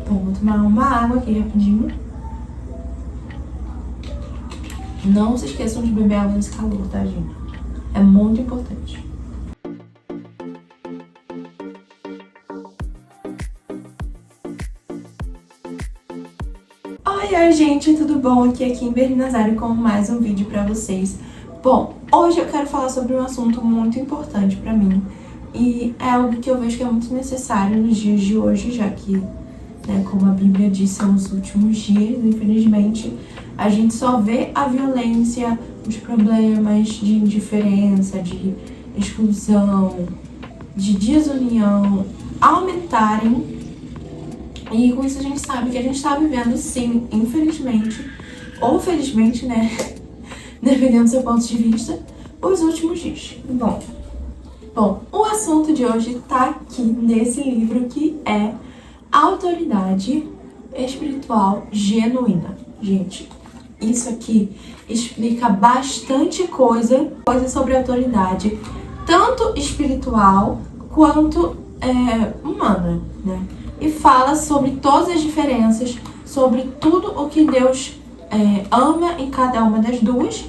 Bom, vou tomar uma água aqui rapidinho. Não se esqueçam de beber água nesse calor, tá, gente? É muito importante. Oi, gente, tudo bom? Aqui é Kimberly Nazário com mais um vídeo pra vocês. Bom, hoje eu quero falar sobre um assunto muito importante pra mim. E é algo que eu vejo que é muito necessário nos dias de hoje, já que, né, como a Bíblia diz, são os últimos dias, infelizmente. A gente só vê a violência, os problemas de indiferença, de exclusão, de desunião aumentarem. E com isso a gente sabe que a gente tá vivendo, sim, infelizmente, ou felizmente, né, dependendo do seu ponto de vista, os últimos dias. Bom, o assunto de hoje tá aqui nesse livro que é Autoridade Espiritual Genuína. Gente, isso aqui explica bastante coisa sobre autoridade, tanto espiritual quanto humana, né? E fala sobre todas as diferenças, sobre tudo o que Deus ama em cada uma das duas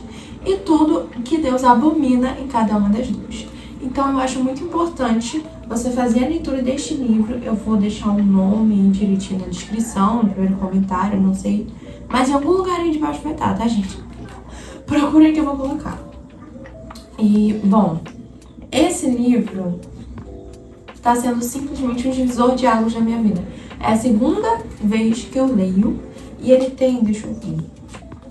e tudo que Deus abomina em cada uma das duas. Então eu acho muito importante você fazer a leitura deste livro. Eu vou deixar um nome direitinho na descrição, no primeiro comentário, não sei. Mas em algum lugar aí de baixo vai estar, tá, gente? Procurem que eu vou colocar. E, bom, esse livro está sendo simplesmente um divisor de águas na minha vida. É a segunda vez que eu leio e ele tem, deixa eu ver,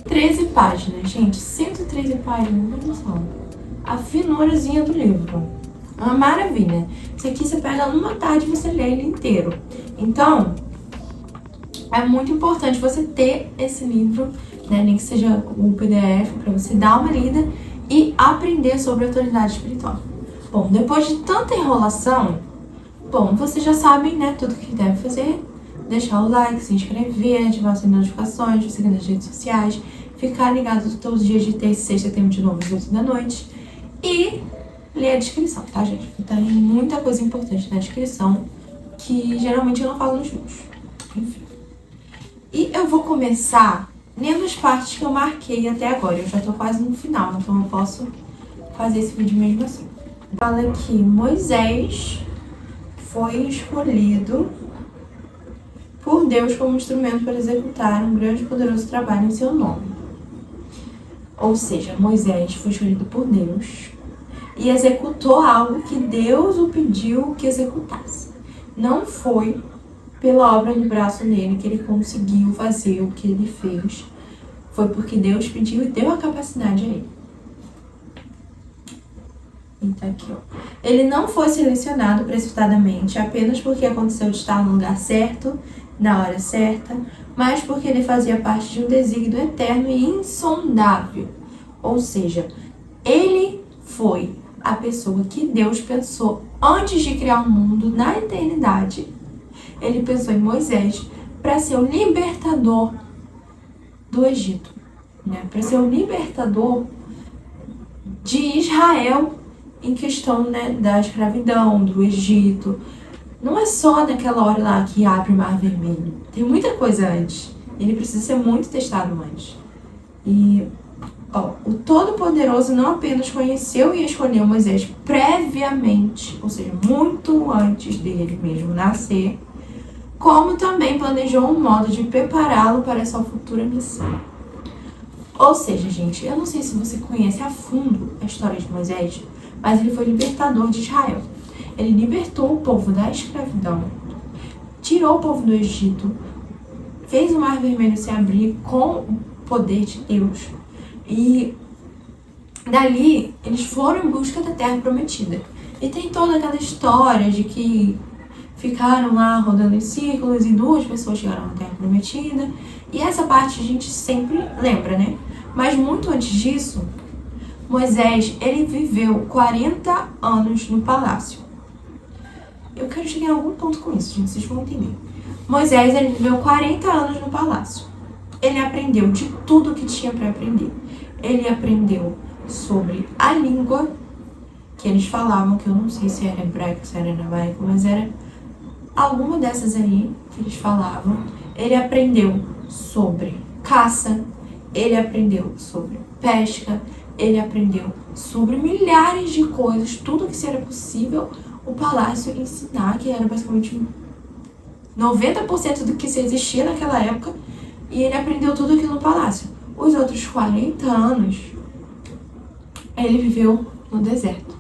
13 páginas, gente, 113 páginas, olha só. A finurazinha do livro. É uma maravilha. Isso aqui você pega numa tarde e você lê ele inteiro. Então, é muito importante você ter esse livro, né, nem que seja um PDF, para você dar uma lida e aprender sobre autoridade espiritual. Bom, depois de tanta enrolação, vocês já sabem, né, tudo que deve fazer. Deixar o like, se inscrever, ativar as notificações, seguir nas redes sociais, ficar ligado todos os dias de terça e sexta, tem de novo às 8 da noite. E ler a descrição, tá, gente? Tem muita coisa importante na descrição que geralmente eu não falo nos vídeos. Enfim. E eu vou começar lendo as partes que eu marquei até agora. Eu já tô quase no final, então eu posso fazer esse vídeo mesmo assim. Fala que Moisés foi escolhido por Deus como instrumento para executar um grande e poderoso trabalho em seu nome. Ou seja, Moisés foi escolhido por Deus e executou algo que Deus o pediu que executasse. Não foi pela obra de braço dele que ele conseguiu fazer o que ele fez. Foi porque Deus pediu e deu a capacidade a ele. Então aqui, ó. Ele não foi selecionado precipitadamente apenas porque aconteceu de estar no lugar certo, na hora certa, mas porque ele fazia parte de um desígnio eterno e insondável. Ou seja, ele foi a pessoa que Deus pensou antes de criar o mundo, na eternidade. Ele pensou em Moisés para ser o libertador do Egito, né? Para ser o libertador de Israel em questão, né, da escravidão, do Egito. Não é só naquela hora lá que abre o Mar Vermelho. Tem muita coisa antes. Ele precisa ser muito testado antes. E, o Todo-Poderoso não apenas conheceu e escolheu Moisés previamente, ou seja, muito antes dele mesmo nascer, como também planejou um modo de prepará-lo para sua futura missão. Ou seja, gente, eu não sei se você conhece a fundo a história de Moisés, mas ele foi libertador de Israel. Ele libertou o povo da escravidão, tirou o povo do Egito, fez o Mar Vermelho se abrir com o poder de Deus. E dali, eles foram em busca da Terra Prometida. E tem toda aquela história de que ficaram lá rodando em círculos e 2 pessoas chegaram na Terra Prometida. E essa parte a gente sempre lembra, né? Mas muito antes disso, Moisés, ele viveu 40 anos no palácio. Eu quero chegar em algum ponto com isso, gente, vocês vão entender. Moisés, ele viveu 40 anos no palácio. Ele aprendeu de tudo que tinha para aprender. Ele aprendeu sobre a língua que eles falavam, que eu não sei se era hebraico, se era aramaico, mas era alguma dessas aí que eles falavam, ele aprendeu sobre caça, ele aprendeu sobre pesca, ele aprendeu sobre milhares de coisas, tudo que seria possível o palácio ensinar, que era basicamente 90% do que se existia naquela época, e ele aprendeu tudo aquilo no palácio. Os outros 40 anos, ele viveu no deserto,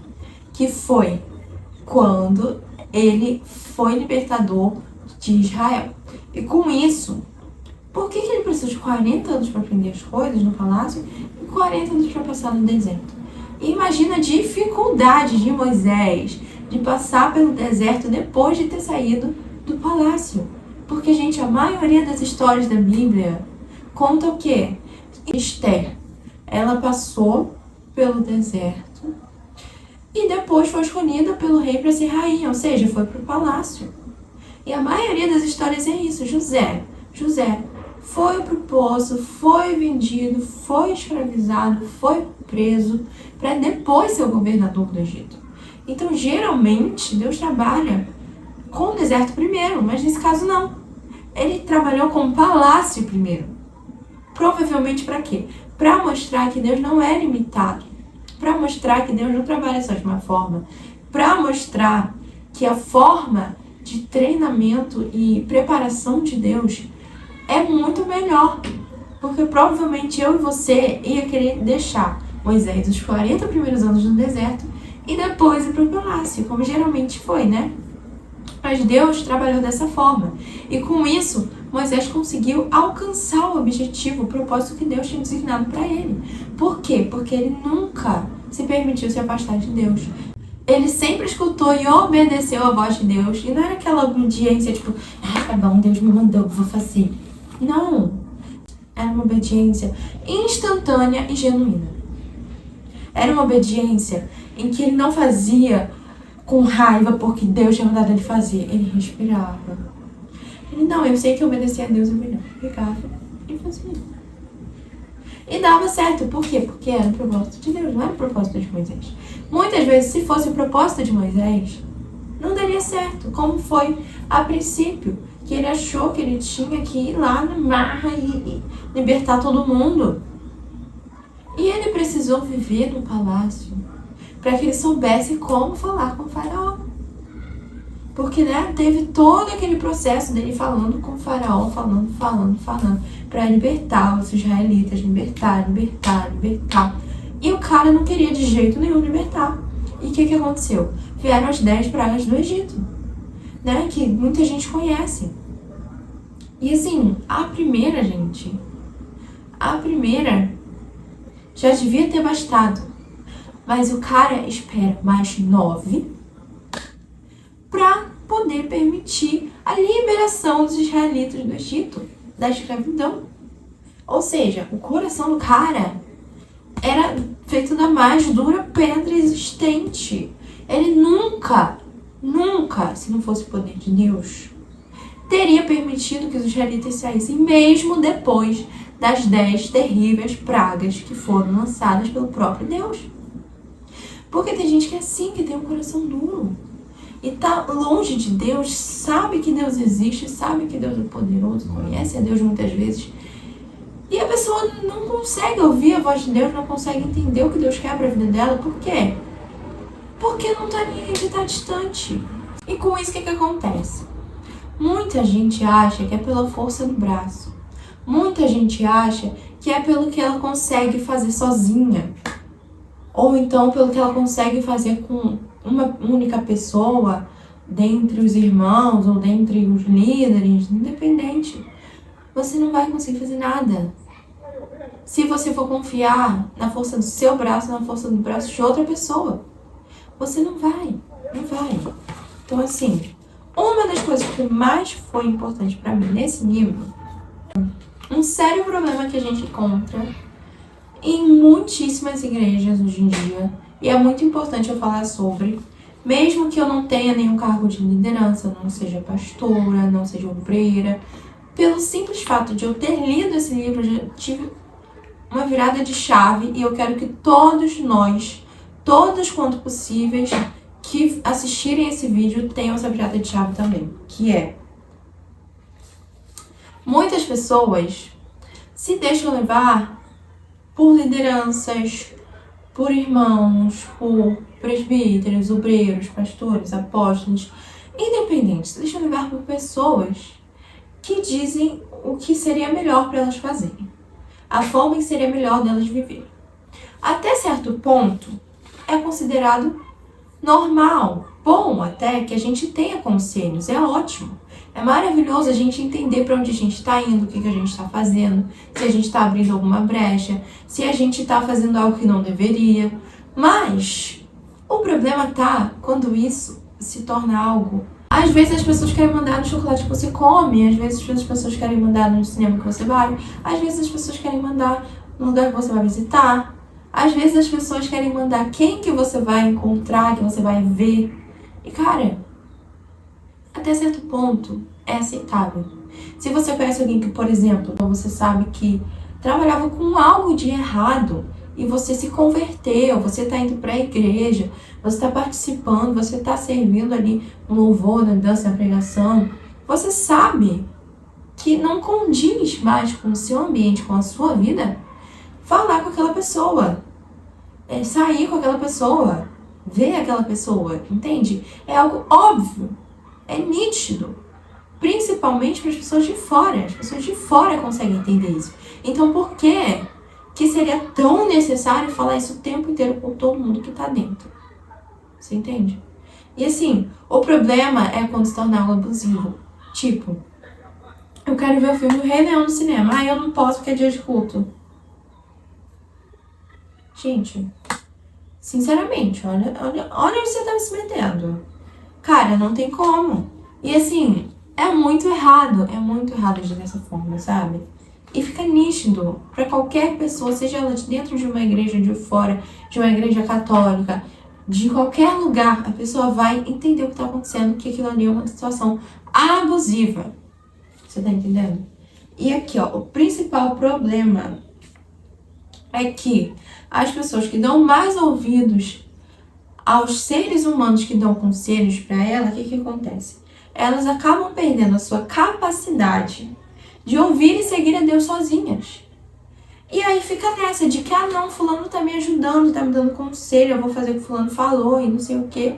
que foi quando ele foi libertador de Israel. E com isso, por que ele precisou de 40 anos para aprender as coisas no palácio e 40 anos para passar no deserto? E imagina a dificuldade de Moisés de passar pelo deserto depois de ter saído do palácio. Porque, gente, a maioria das histórias da Bíblia conta o quê? Esther, ela passou pelo deserto e depois foi escolhida pelo rei para ser rainha, ou seja, foi para o palácio. E a maioria das histórias é isso. José foi para o poço, foi vendido, foi escravizado, foi preso, para depois ser o governador do Egito. Então, geralmente, Deus trabalha com o deserto primeiro, mas nesse caso não. Ele trabalhou com o palácio primeiro. Provavelmente para quê? Para mostrar que Deus não é limitado. Para mostrar que Deus não trabalha só de uma forma. Para mostrar que a forma de treinamento e preparação de Deus é muito melhor. Porque provavelmente eu e você ia querer deixar Moisés os 40 primeiros anos no deserto e depois ir para o palácio, como geralmente foi, né? Mas Deus trabalhou dessa forma. E com isso, Moisés conseguiu alcançar o objetivo, o propósito que Deus tinha designado para ele. Por quê? Porque ele nunca se permitiu se afastar de Deus. Ele sempre escutou e obedeceu a voz de Deus. E não era aquela obediência tipo, tá bom, Deus me mandou, vou fazer. Não. Era uma obediência instantânea e genuína. Era uma obediência em que ele não fazia com raiva porque Deus tinha mandado ele fazer. Ele respirava. Ele, não, eu sei que obedecer a Deus é melhor. Pegava e fazia. E dava certo. Por quê? Porque era o propósito de Deus, não era o propósito de Moisés. Muitas vezes, se fosse o propósito de Moisés, não daria certo. Como foi a princípio, que ele achou que ele tinha que ir lá na marra e libertar todo mundo. E ele precisou viver no palácio para que ele soubesse como falar com o faraó. Porque, né, teve todo aquele processo dele falando com o faraó, falando, para libertar os israelitas, libertar. E o cara não queria de jeito nenhum libertar. E o que aconteceu? Vieram as 10 pragas do Egito, né, que muita gente conhece. E assim, a primeira já devia ter bastado. Mas o cara espera mais 9 para poder permitir a liberação dos israelitas do Egito, da escravidão. Ou seja, o coração do cara era feito da mais dura pedra existente. Ele nunca, se não fosse o poder de Deus, teria permitido que os israelitas saíssem, mesmo depois das 10 terríveis pragas que foram lançadas pelo próprio Deus. Porque tem gente que é assim, que tem um coração duro. E tá longe de Deus, sabe que Deus existe, sabe que Deus é poderoso, conhece a Deus muitas vezes. E a pessoa não consegue ouvir a voz de Deus, não consegue entender o que Deus quer pra vida dela. Por quê? Porque não tá nem aí de estar distante. E com isso, o que acontece? Muita gente acha que é pela força do braço. Muita gente acha que é pelo que ela consegue fazer sozinha. Ou então pelo que ela consegue fazer com uma única pessoa, dentre os irmãos ou dentre os líderes, independente. Você não vai conseguir fazer nada. Se você for confiar na força do seu braço, na força do braço de outra pessoa, você não vai. Então, assim, uma das coisas que mais foi importante para mim nesse livro, um sério problema que a gente encontra em muitíssimas igrejas hoje em dia, e é muito importante eu falar sobre, mesmo que eu não tenha nenhum cargo de liderança, não seja pastora, não seja obreira, pelo simples fato de eu ter lido esse livro, eu já tive uma virada de chave, e eu quero que todos nós, todos quanto possíveis, que assistirem esse vídeo tenham essa virada de chave também, que é: muitas pessoas se deixam levar por lideranças, por irmãos, por presbíteros, obreiros, pastores, apóstolos, independentes, se deixam levar por pessoas que dizem o que seria melhor para elas fazerem, a forma que seria melhor delas viverem. Até certo ponto, é considerado normal, bom até, que a gente tenha conselhos, é ótimo. É maravilhoso a gente entender para onde a gente está indo, o que a gente está fazendo, se a gente está abrindo alguma brecha, se a gente está fazendo algo que não deveria. Mas o problema tá quando isso se torna algo... Às vezes as pessoas querem mandar no chocolate que você come, às vezes as pessoas querem mandar no cinema que você vai, às vezes as pessoas querem mandar no lugar que você vai visitar, às vezes as pessoas querem mandar quem que você vai encontrar, que você vai ver. E cara, até certo ponto é aceitável. Se você conhece alguém que, por exemplo, você sabe que trabalhava com algo de errado e você se converteu, você está indo para a igreja, você está participando, você está servindo ali no louvor, na dança, na pregação, você sabe que não condiz mais com o seu ambiente, com a sua vida, falar com aquela pessoa, sair com aquela pessoa, ver aquela pessoa, entende? É algo óbvio, é nítido, principalmente para as pessoas de fora. As pessoas de fora conseguem entender isso. Então, por que seria tão necessário falar isso o tempo inteiro com todo mundo que tá dentro? Você entende? E assim, o problema é quando se torna algo abusivo. Tipo, eu quero ver o filme do Rei Leão no cinema. Ah, eu não posso porque é dia de culto. Gente, sinceramente, olha onde você tá se metendo. Cara, não tem como. E assim, é muito errado agir dessa forma, sabe? E fica nítido pra qualquer pessoa, seja ela de dentro de uma igreja, de fora, de uma igreja católica, de qualquer lugar, a pessoa vai entender o que tá acontecendo, que aquilo ali é uma situação abusiva. Você tá entendendo? E aqui, ó, o principal problema é que as pessoas que dão mais ouvidos aos seres humanos que dão conselhos pra ela, o que acontece? Elas acabam perdendo a sua capacidade de ouvir e seguir a Deus sozinhas. E aí fica nessa de que, não, fulano tá me ajudando, tá me dando conselho, eu vou fazer o que fulano falou e não sei o quê.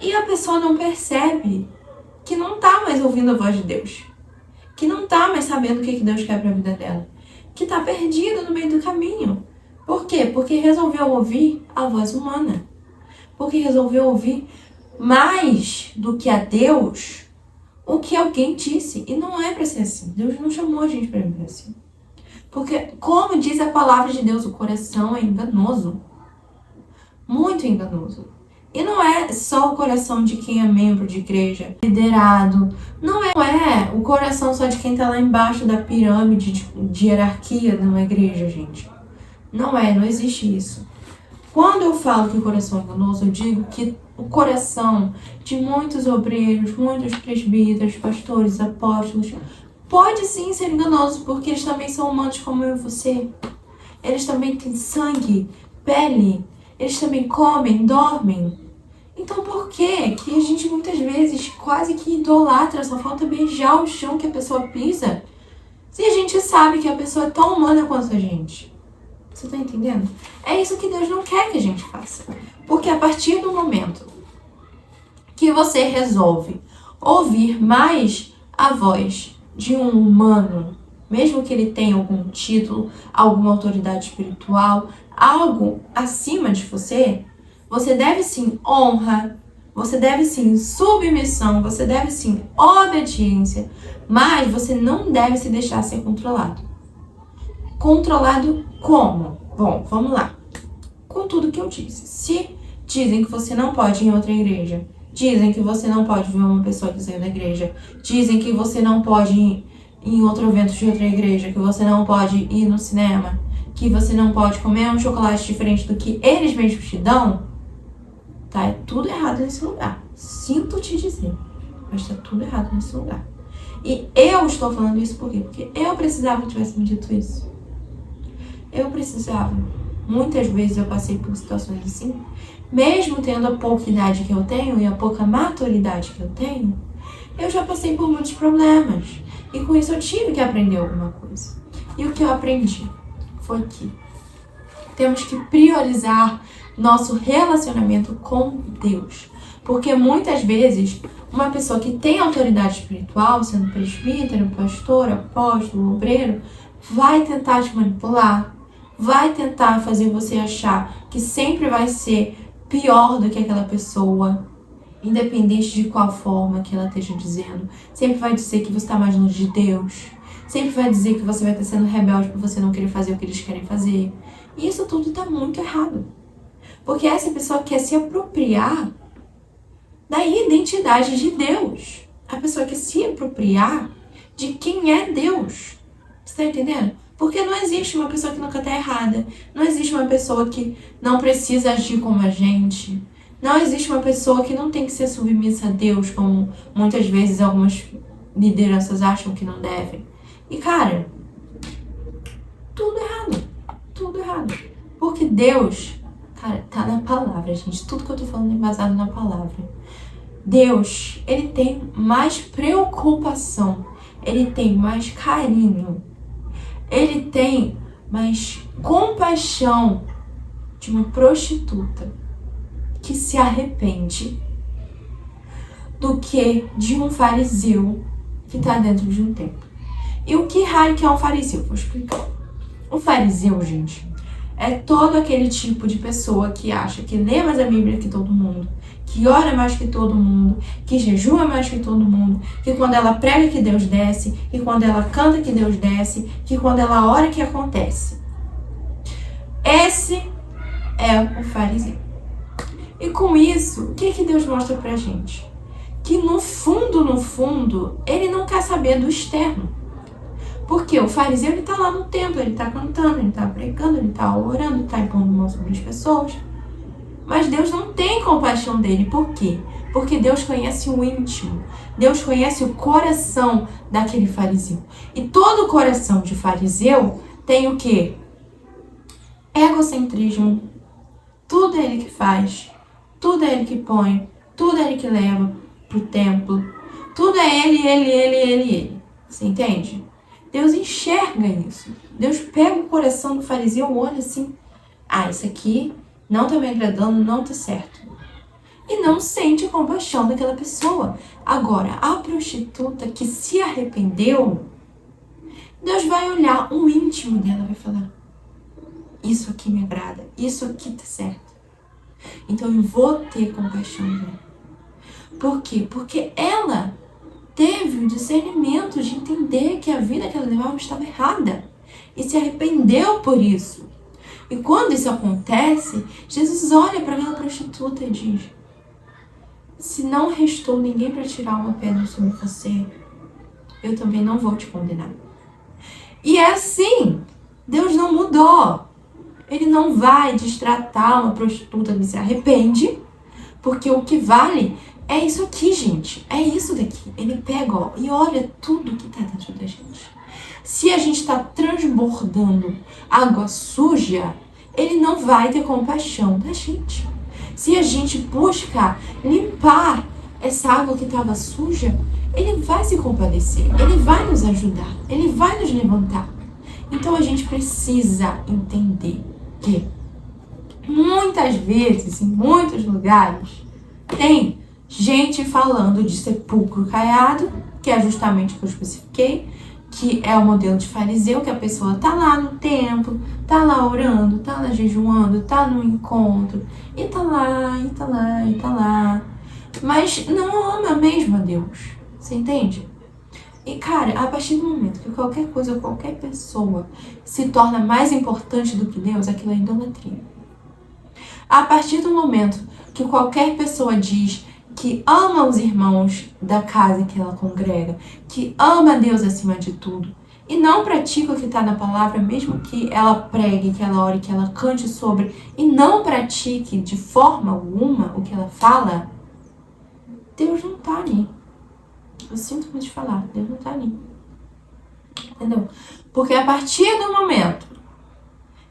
E a pessoa não percebe que não tá mais ouvindo a voz de Deus, que não tá mais sabendo o que Deus quer pra vida dela, que tá perdida no meio do caminho. Por quê? Porque resolveu ouvir a voz humana, porque resolveu ouvir mais do que a Deus o que alguém disse. E não é pra ser assim. Deus não chamou a gente pra viver assim. Porque, como diz a palavra de Deus, o coração é enganoso. Muito enganoso. E não é só o coração de quem é membro de igreja, liderado. Não é o coração só de quem tá lá embaixo da pirâmide de hierarquia numa igreja, gente. Não existe isso. Quando eu falo que o coração é enganoso, eu digo que o coração de muitos obreiros, muitos presbíteros, pastores, apóstolos, pode sim ser enganoso, porque eles também são humanos como eu e você. Eles também têm sangue, pele, eles também comem, dormem. Então por que a gente muitas vezes quase que idolatra, só falta beijar o chão que a pessoa pisa, se a gente sabe que a pessoa é tão humana quanto a gente? Você tá entendendo? É isso que Deus não quer que a gente faça. Porque a partir do momento que você resolve ouvir mais a voz de um humano, mesmo que ele tenha algum título, alguma autoridade espiritual, algo acima de você, você deve sim honra, você deve sim submissão, você deve sim obediência, mas você não deve se deixar ser controlado. Controlado como? Bom, vamos lá. Com tudo que eu disse. Se dizem que você não pode ir em outra igreja, dizem que você não pode ver uma pessoa que saiu da igreja, dizem que você não pode ir em outro evento de outra igreja, que você não pode ir no cinema, que você não pode comer um chocolate diferente do que eles mesmos te dão, tá? É tudo errado nesse lugar. Sinto te dizer, mas tá tudo errado nesse lugar. E eu estou falando isso por quê? Porque eu precisava que tivesse me dito isso. Eu precisava. Muitas vezes eu passei por situações assim, mesmo tendo a pouca idade que eu tenho e a pouca maturidade que eu tenho, eu já passei por muitos problemas. E com isso eu tive que aprender alguma coisa. E o que eu aprendi foi que temos que priorizar nosso relacionamento com Deus. Porque muitas vezes, uma pessoa que tem autoridade espiritual, sendo presbítero, pastor, apóstolo, obreiro, vai tentar te manipular, vai tentar fazer você achar que sempre vai ser pior do que aquela pessoa, independente de qual forma que ela esteja dizendo. Sempre vai dizer que você está mais longe de Deus. Sempre vai dizer que você vai estar sendo rebelde por você não querer fazer o que eles querem fazer. E isso tudo está muito errado. Porque essa pessoa quer se apropriar da identidade de Deus. A pessoa quer se apropriar de quem é Deus. Você está entendendo? Porque não existe uma pessoa que nunca está errada. Não existe uma pessoa que não precisa agir como a gente. Não existe uma pessoa que não tem que ser submissa a Deus, como muitas vezes algumas lideranças acham que não devem. E cara, tudo errado. Tudo errado. Porque Deus, cara, tá na palavra, gente. Tudo que eu tô falando é baseado na palavra. Deus, ele tem mais preocupação. Ele tem mais carinho. Ele tem mais compaixão de uma prostituta que se arrepende do que de um fariseu que está dentro de um templo. E o que raio que é um fariseu? Vou explicar. O fariseu, gente, é todo aquele tipo de pessoa que acha que lê mais a Bíblia que todo mundo, que ora mais que todo mundo, que jejua mais que todo mundo, que quando ela prega que Deus desce, que quando ela canta que Deus desce, que quando ela ora que acontece. Esse é o fariseu. E com isso, o que Deus mostra pra gente? Que no fundo, ele não quer saber do externo. Porque o fariseu, ele tá lá no templo, ele tá cantando, ele tá pregando, ele tá orando, ele tá impondo mão sobre as pessoas. Mas Deus não tem compaixão dele. Por quê? Porque Deus conhece o íntimo. Deus conhece o coração daquele fariseu. E todo coração de fariseu tem o quê? Egocentrismo. Tudo é ele que faz. Tudo é ele que põe. Tudo é ele que leva pro templo. Tudo é ele. Você entende? Deus enxerga isso. Deus pega o coração do fariseu, olha assim. Ah, isso aqui não tá me agradando, não tá certo. E não sente compaixão daquela pessoa. Agora, a prostituta que se arrependeu, Deus vai olhar o íntimo dela, vai falar: isso aqui me agrada, isso aqui tá certo. Então eu vou ter compaixão dela. Por quê? Porque ela teve o discernimento de entender que a vida que ela levava estava errada. E se arrependeu por isso. E quando isso acontece, Jesus olha para aquela prostituta e diz: se não restou ninguém para tirar uma pedra sobre você, eu também não vou te condenar. E é assim, Deus não mudou. Ele não vai destratar uma prostituta que se arrepende, porque o que vale é isso aqui, gente. É isso daqui. Ele pega, ó, e olha tudo que tá dentro da gente. Se a gente tá transbordando água suja, ele não vai ter compaixão da gente. Se a gente busca limpar essa água que estava suja, ele vai se compadecer, ele vai nos ajudar, ele vai nos levantar. Então a gente precisa entender que muitas vezes, em muitos lugares, tem gente falando de sepulcro caiado, que é justamente o que eu especifiquei, que é o modelo de fariseu, que a pessoa tá lá no templo, tá lá orando, tá lá jejuando, tá no encontro, e tá lá, mas não ama mesmo a Deus, você entende? E cara, a partir do momento que qualquer coisa, qualquer pessoa se torna mais importante do que Deus, aquilo é idolatria. A partir do momento que qualquer pessoa diz que ama os irmãos da casa que ela congrega, que ama Deus acima de tudo, e não pratica o que está na palavra, mesmo que ela pregue, que ela ore, que ela cante sobre, e não pratique de forma alguma o que ela fala, Deus não está ali. Eu sinto muito de falar, Deus não está ali. Entendeu? Porque a partir do momento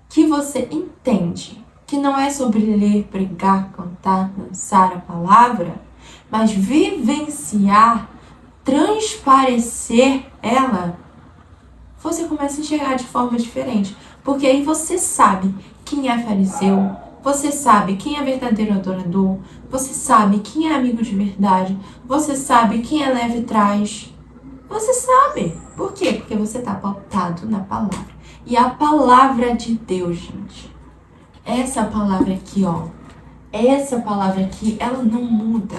que você entende que não é sobre ler, pregar, cantar, dançar a palavra, mas vivenciar, transparecer ela, você começa a enxergar de forma diferente. Porque aí você sabe quem é fariseu, você sabe quem é verdadeiro adorador, você sabe quem é amigo de verdade, você sabe quem é leve traz. Você sabe. Por quê? Porque você está pautado na palavra. E a palavra de Deus, gente, essa palavra aqui, ó, essa palavra aqui, ela não muda.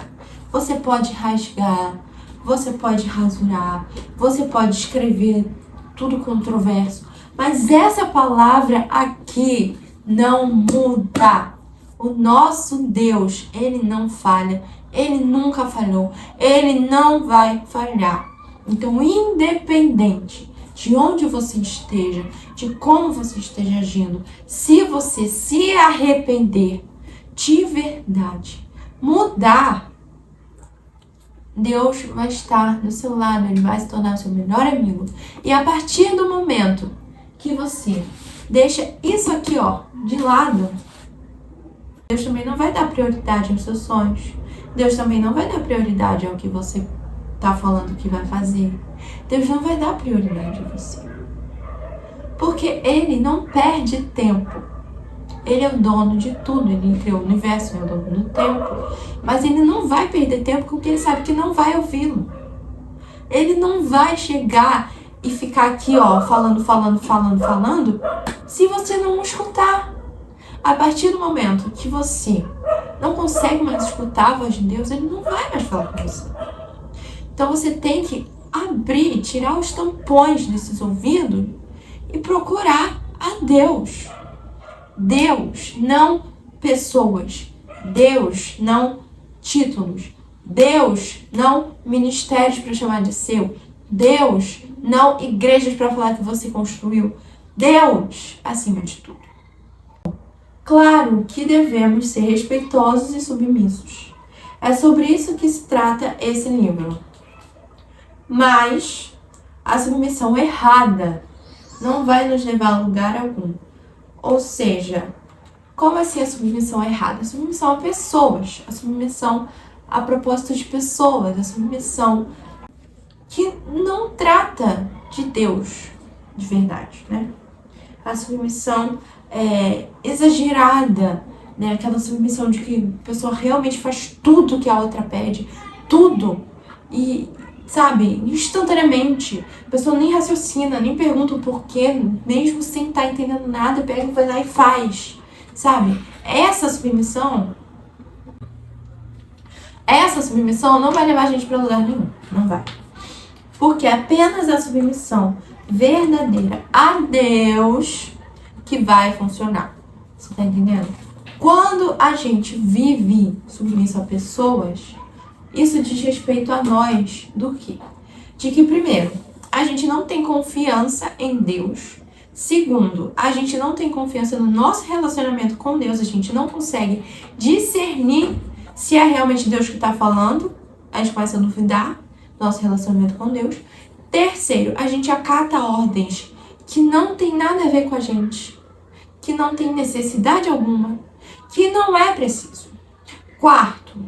Você pode rasgar, você pode rasurar, você pode escrever tudo controverso, mas essa palavra aqui não muda. O nosso Deus, ele não falha, ele nunca falhou, ele não vai falhar. Então, independente de onde você esteja, de como você esteja agindo, se você se arrepender de verdade, mudar, Deus vai estar do seu lado, ele vai se tornar o seu melhor amigo. E a partir do momento que você deixa isso aqui, ó, de lado, Deus também não vai dar prioridade aos seus sonhos. Deus também não vai dar prioridade ao que você tá falando que vai fazer. Deus não vai dar prioridade a você. Porque ele não perde tempo. Ele é o dono de tudo, ele criou o universo, ele é o dono do tempo. Mas ele não vai perder tempo porque ele sabe que não vai ouvi-lo. Ele não vai chegar e ficar aqui, ó, falando, se você não escutar. A partir do momento que você não consegue mais escutar a voz de Deus, ele não vai mais falar com você. Então você tem que abrir, tirar os tampões desses ouvidos e procurar a Deus. Deus, não pessoas. Deus, não títulos. Deus, não ministérios para chamar de seu. Deus, não igrejas para falar que você construiu. Deus, acima de tudo. Claro que devemos ser respeitosos e submissos. É sobre isso que se trata esse livro. Mas a submissão errada não vai nos levar a lugar algum. Ou seja, como assim a submissão errada? A submissão a pessoas, a submissão a propósito de pessoas, a submissão que não trata de Deus de verdade, né? A submissão exagerada, né? Aquela submissão de que a pessoa realmente faz tudo que a outra pede, tudo, e sabe, instantaneamente, a pessoa nem raciocina, nem pergunta o porquê, mesmo sem estar entendendo nada, pega, vai lá e faz, sabe? Essa submissão não vai levar a gente para lugar nenhum, não vai. Porque apenas a submissão verdadeira a Deus que vai funcionar. Você tá entendendo? Quando a gente vive submisso a pessoas, isso diz respeito a nós do quê? De que, primeiro, a gente não tem confiança em Deus. Segundo, a gente não tem confiança no nosso relacionamento com Deus. A gente não consegue discernir se é realmente Deus que está falando. A gente começa a duvidar do nosso relacionamento com Deus. Terceiro, a gente acata ordens que não tem nada a ver com a gente, que não tem necessidade alguma, que não é preciso. Quarto,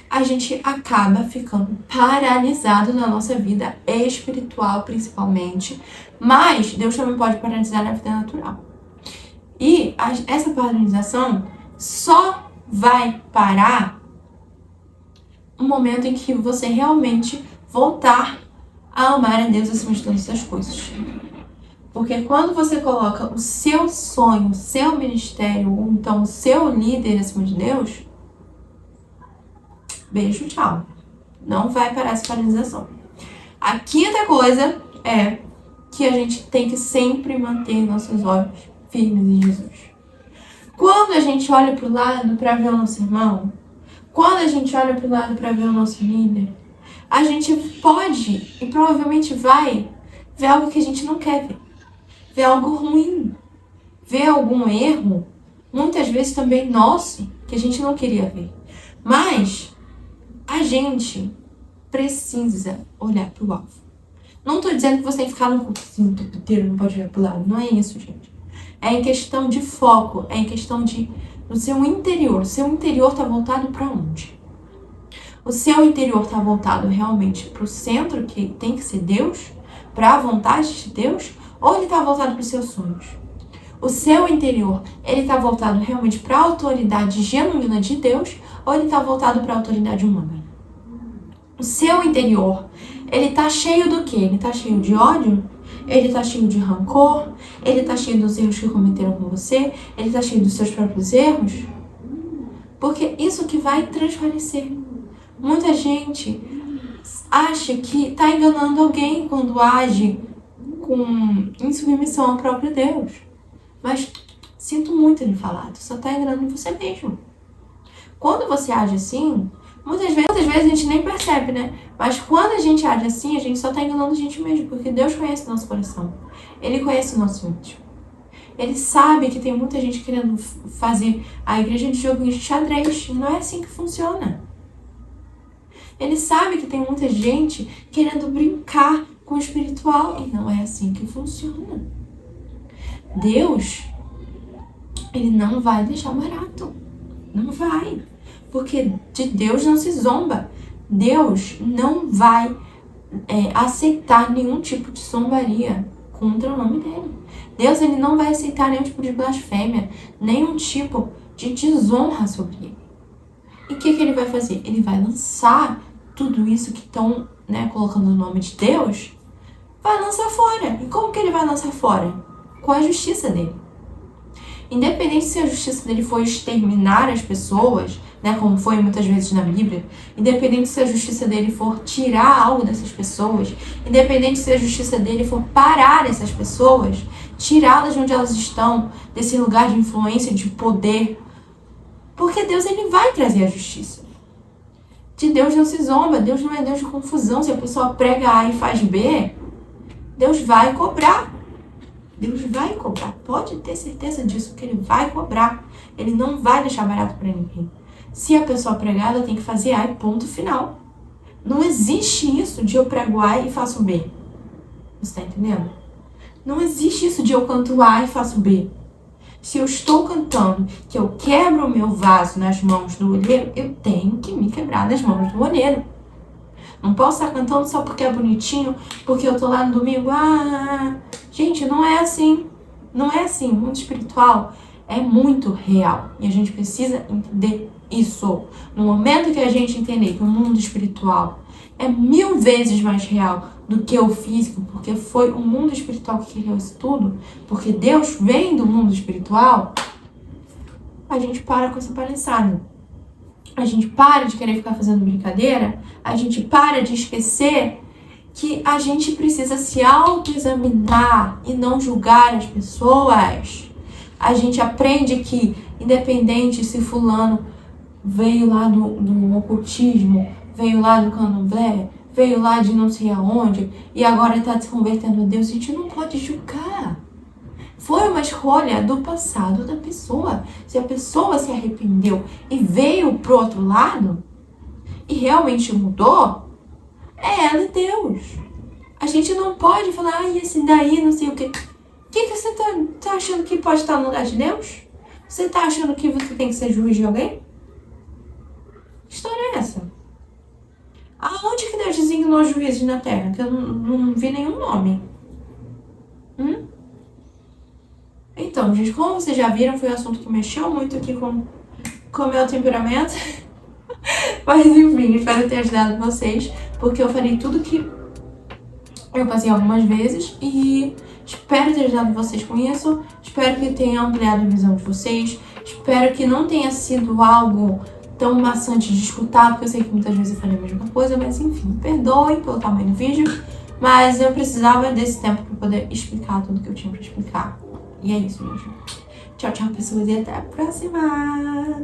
a gente acaba ficando paralisado na nossa vida espiritual, principalmente. Mas Deus também pode paralisar na vida natural. E essa paralisação só vai parar no momento em que você realmente voltar a amar a Deus acima de todas essas coisas. Porque quando você coloca o seu sonho, o seu ministério, ou então o seu líder acima de Deus, beijo, tchau. Não vai parar essa paralisação. A quinta coisa é que a gente tem que sempre manter nossos olhos firmes em Jesus. Quando a gente olha para o lado para ver o nosso irmão, quando a gente olha para o lado para ver o nosso líder, a gente pode e provavelmente vai ver algo que a gente não quer ver. Ver algo ruim. Ver algum erro, muitas vezes também nosso, que a gente não queria ver. Mas a gente precisa olhar para o alvo. Não estou dizendo que você tem que ficar no culto assim, o tempo inteiro, não pode olhar para o lado. Não é isso, gente. É em questão de foco, é em questão de no seu interior. O seu interior está voltado para onde? O seu interior está voltado realmente para o centro, que tem que ser Deus, para a vontade de Deus, ou ele está voltado para os seus sonhos? O seu interior, ele está voltado realmente para a autoridade genuína de Deus, ou ele está voltado para a autoridade humana? O seu interior, ele está cheio do quê? Ele está cheio de ódio? Ele está cheio de rancor? Ele está cheio dos erros que cometeram com você? Ele está cheio dos seus próprios erros? Porque isso que vai transparecer. Muita gente acha que está enganando alguém quando age em submissão ao próprio Deus. Mas sinto muito lhe falar, tu só está enganando você mesmo. Quando você age assim, muitas vezes a gente nem percebe, né? Mas quando a gente age assim, a gente só está enganando a gente mesmo, porque Deus conhece o nosso coração. Ele conhece o nosso íntimo. Ele sabe que tem muita gente querendo fazer a igreja de joguinho de xadrez. Não é assim que funciona. Ele sabe que tem muita gente querendo brincar com o espiritual. E não é assim que funciona. Deus, ele não vai deixar barato. Não vai. Porque de Deus não se zomba. Deus não vai aceitar nenhum tipo de zombaria contra o nome dele. Deus, ele não vai aceitar nenhum tipo de blasfêmia, nenhum tipo de desonra sobre ele. E o que ele vai fazer? Ele vai lançar tudo isso que estão, colocando o nome de Deus, vai lançar fora. E como que ele vai lançar fora? Com a justiça dele. Independente se a justiça dele for exterminar as pessoas, como foi muitas vezes na Bíblia, independente se a justiça dele for tirar algo dessas pessoas, independente se a justiça dele for parar essas pessoas, tirá-las de onde elas estão, desse lugar de influência, de poder, porque Deus, ele vai trazer a justiça. De Deus não se zomba, Deus não é Deus de confusão. Se a pessoa prega A e faz B, Deus vai cobrar. Deus vai cobrar. Pode ter certeza disso, que ele vai cobrar. Ele não vai deixar barato para ninguém. Se a pessoa pregar, ela tem que fazer A e ponto final. Não existe isso de eu prego A e faço B. Você tá entendendo? Não existe isso de eu canto A e faço B. Se eu estou cantando que eu quebro o meu vaso nas mãos do olheiro, eu tenho que me quebrar nas mãos do olheiro. Não posso estar cantando só porque é bonitinho, porque eu tô lá no domingo. Gente, não é assim. Não é assim. O mundo espiritual é muito real. E a gente precisa entender isso. No momento que a gente entender que o mundo espiritual é 1000 vezes mais real do que o físico, porque foi o mundo espiritual que criou isso tudo, porque Deus vem do mundo espiritual, a gente para com essa palhaçada. A gente para de querer ficar fazendo brincadeira, a gente para de esquecer que a gente precisa se autoexaminar e não julgar as pessoas. A gente aprende que, independente se fulano veio lá do ocultismo, veio lá do candomblé, veio lá de não sei aonde, e agora está se convertendo a Deus, a gente não pode julgar. Foi uma escolha do passado da pessoa. Se a pessoa se arrependeu e veio pro outro lado, e realmente mudou, é ela e Deus. A gente não pode falar, esse daí, não sei o quê. O que você tá achando que pode estar no lugar de Deus? Você tá achando que você tem que ser juiz de alguém? Que história é essa? Aonde que Deus designou juízes na Terra? Que eu não vi nenhum nome. Então, gente, como vocês já viram, foi um assunto que mexeu muito aqui com o meu temperamento. Mas enfim, espero ter ajudado vocês, porque eu falei tudo que eu passei algumas vezes e espero ter ajudado vocês com isso. Espero que tenha ampliado a visão de vocês. Espero que não tenha sido algo tão maçante de escutar, porque eu sei que muitas vezes eu falei a mesma coisa, mas enfim, perdoem pelo tamanho do vídeo, mas eu precisava desse tempo para poder explicar tudo que eu tinha para explicar. E é isso, gente. Tchau, tchau, pessoas, e até a próxima!